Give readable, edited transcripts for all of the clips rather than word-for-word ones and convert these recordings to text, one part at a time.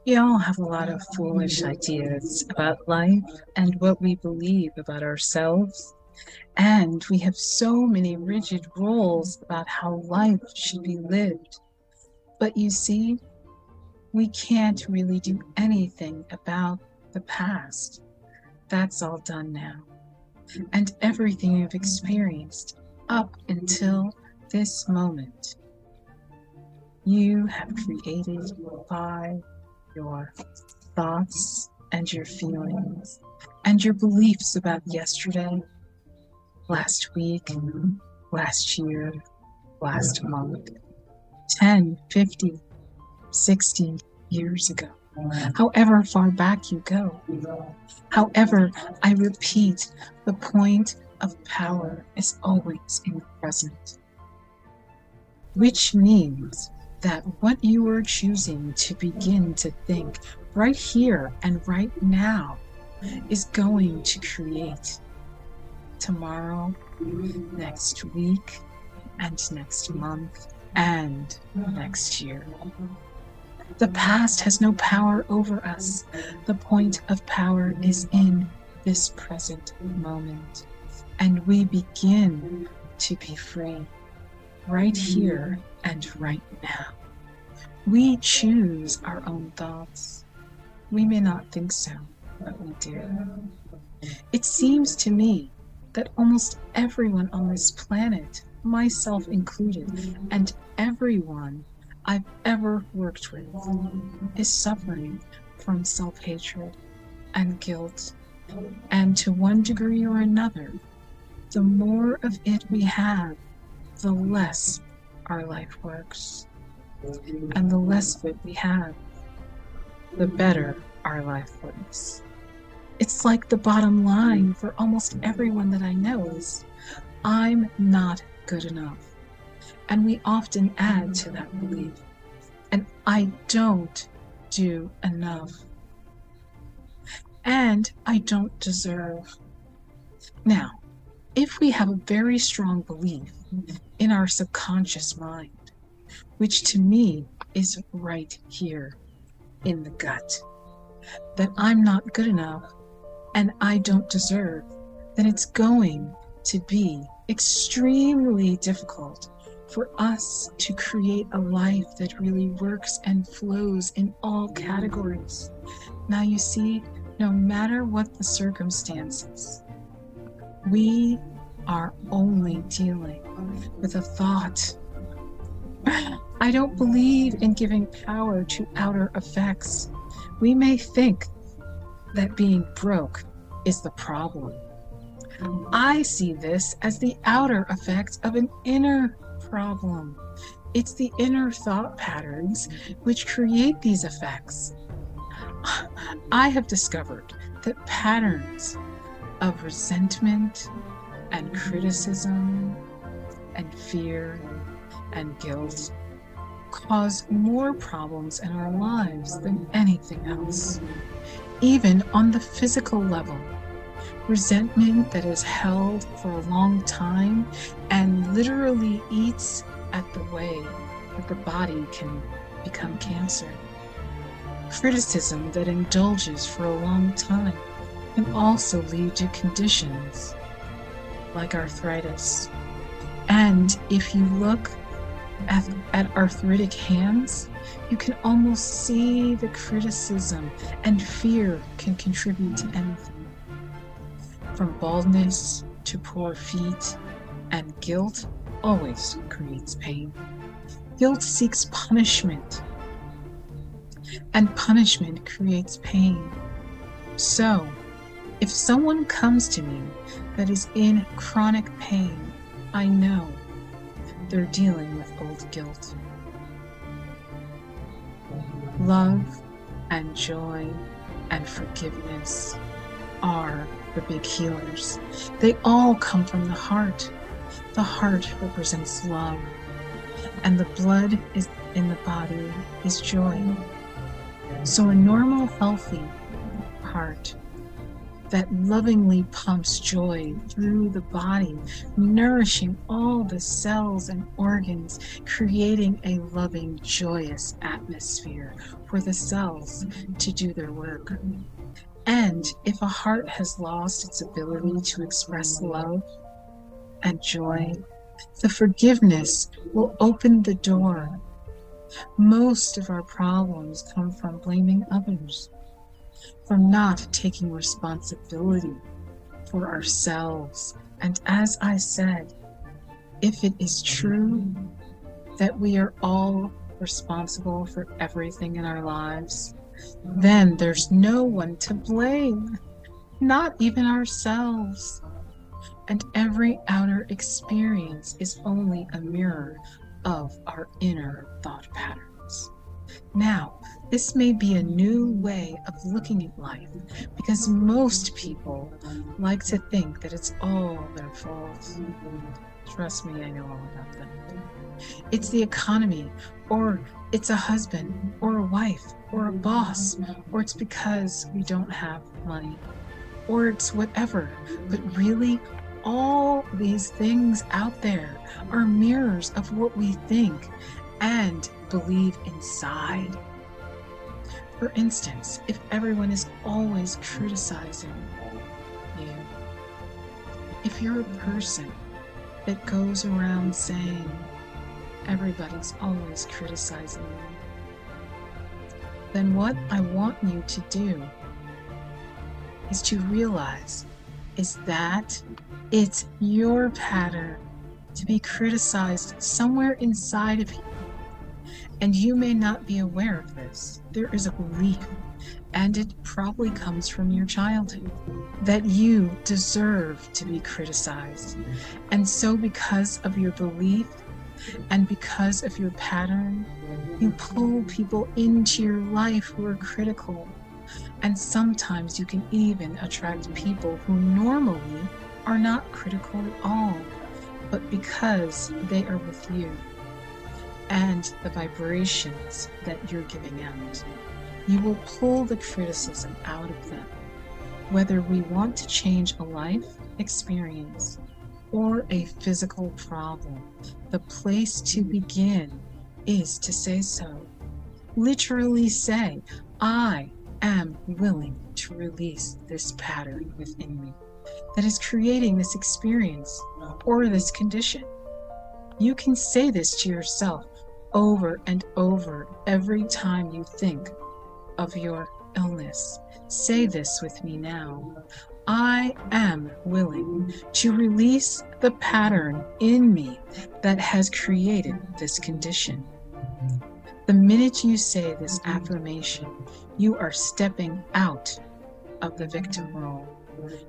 We all have a lot of foolish ideas about life and what we believe about ourselves. And we have so many rigid rules about how life should be lived. But you see, we can't really do anything about the past. That's all done now. And everything you've experienced up until this moment, you have created by your thoughts and your feelings and your beliefs about yesterday, last week, last year, last month, 10, 50, 60 years ago, however far back you go. However, I repeat, the point of power is always in the present, which means that what you are choosing to begin to think right here and right now is going to create tomorrow, next week, and next month, and next year. The past has no power over us. The point of power is in this present moment, and we begin to be free right here and right now. We choose our own thoughts. We may not think so, but we do. It seems to me that almost everyone on this planet, myself included, and everyone I've ever worked with, is suffering from self-hatred and guilt. And to one degree or another, the more of it we have, the less our life works. And the less of it we have, the better our life works. It's like the bottom line for almost everyone that I know is, I'm not good enough. And we often add to that belief, and I don't do enough. And I don't deserve. Now, if we have a very strong belief in our subconscious mind, which to me is right here in the gut, that I'm not good enough and I don't deserve, then it's going to be extremely difficult for us to create a life that really works and flows in all categories. Now you see, no matter what the circumstances, we are only dealing with a thought. I don't believe in giving power to outer effects. We may think that being broke is the problem. I see this as the outer effect of an inner problem. It's the inner thought patterns which create these effects. I have discovered that patterns of resentment and criticism and fear and guilt cause more problems in our lives than anything else. Even on the physical level, resentment that is held for a long time and literally eats at the way that the body can become cancer. Criticism that indulges for a long time can also lead to conditions like arthritis. And if you look at arthritic hands, you can almost see the criticism, and fear can contribute to anything. From baldness to poor feet, and guilt always creates pain. Guilt seeks punishment, and punishment creates pain. So, if someone comes to me that is in chronic pain, I know they're dealing with old guilt. Love and joy and forgiveness are the big healers. They all come from the heart. The heart represents love, and the blood is in the body is joy. So a normal, healthy heart that lovingly pumps joy through the body, nourishing all the cells and organs, creating a loving, joyous atmosphere for the cells to do their work. And if a heart has lost its ability to express love and joy, the forgiveness will open the door. Most of our problems come from blaming others, from not taking responsibility for ourselves. And as I said, if it is true that we are all responsible for everything in our lives, then there's no one to blame, not even ourselves. And every outer experience is only a mirror of our inner thought patterns. Now, this may be a new way of looking at life, because most people like to think that it's all their fault. Trust me, I know all about that. It's the economy, or it's a husband, or a wife, or a boss, or it's because we don't have money, or it's whatever. But really, all these things out there are mirrors of what we think and believe inside. For instance, if everyone is always criticizing you, if you're a person that goes around saying everybody's always criticizing you, then what I want you to do is to realize is that it's your pattern to be criticized somewhere inside of you. And you may not be aware of this. There is a belief, and it probably comes from your childhood, that you deserve to be criticized. And so because of your belief and because of your pattern, you pull people into your life who are critical. And sometimes you can even attract people who normally are not critical at all, but because they are with you and the vibrations that you're giving out, you will pull the criticism out of them. Whether we want to change a life experience or a physical problem, the place to begin is to say so. Literally say, I am willing to release this pattern within me that is creating this experience or this condition. You can say this to yourself over and over every time you think of your illness. Say this with me now. I am willing to release the pattern in me that has created this condition. The minute you say this affirmation, you are stepping out of the victim role.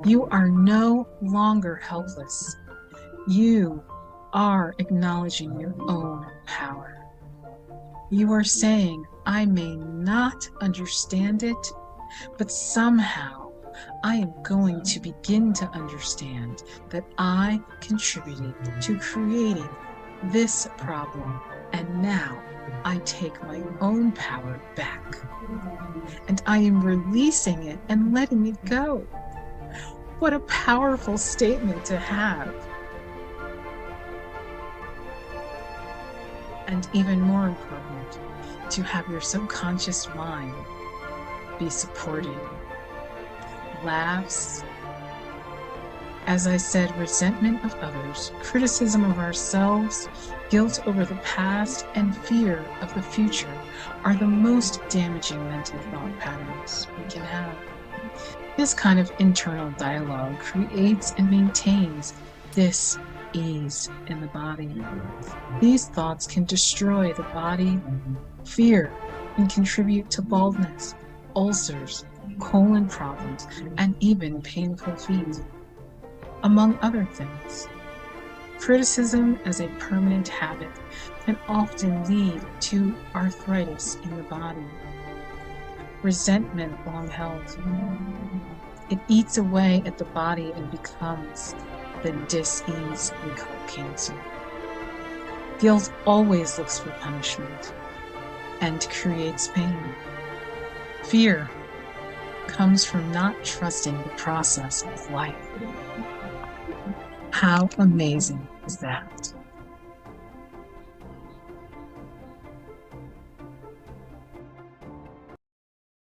You are no longer helpless. You are acknowledging your own power. You are saying, I may not understand it, but somehow I am going to begin to understand that I contributed to creating this problem, and now I take my own power back, and I am releasing it and letting it go. What a powerful statement to have. And even more important, to have your subconscious mind be supporting. Laughs, as I said, resentment of others, criticism of ourselves, guilt over the past, and fear of the future are the most damaging mental thought patterns we can have. This kind of internal dialogue creates and maintains this ease in the body. These thoughts can destroy the body. Fear can contribute to baldness, ulcers, colon problems, and even painful feet, among other things. Criticism as a permanent habit can often lead to arthritis in the body. Resentment long held. It eats away at the body and becomes the dis-ease we call cancer. Guilt always looks for punishment and creates pain. Fear comes from not trusting the process of life. How amazing is that?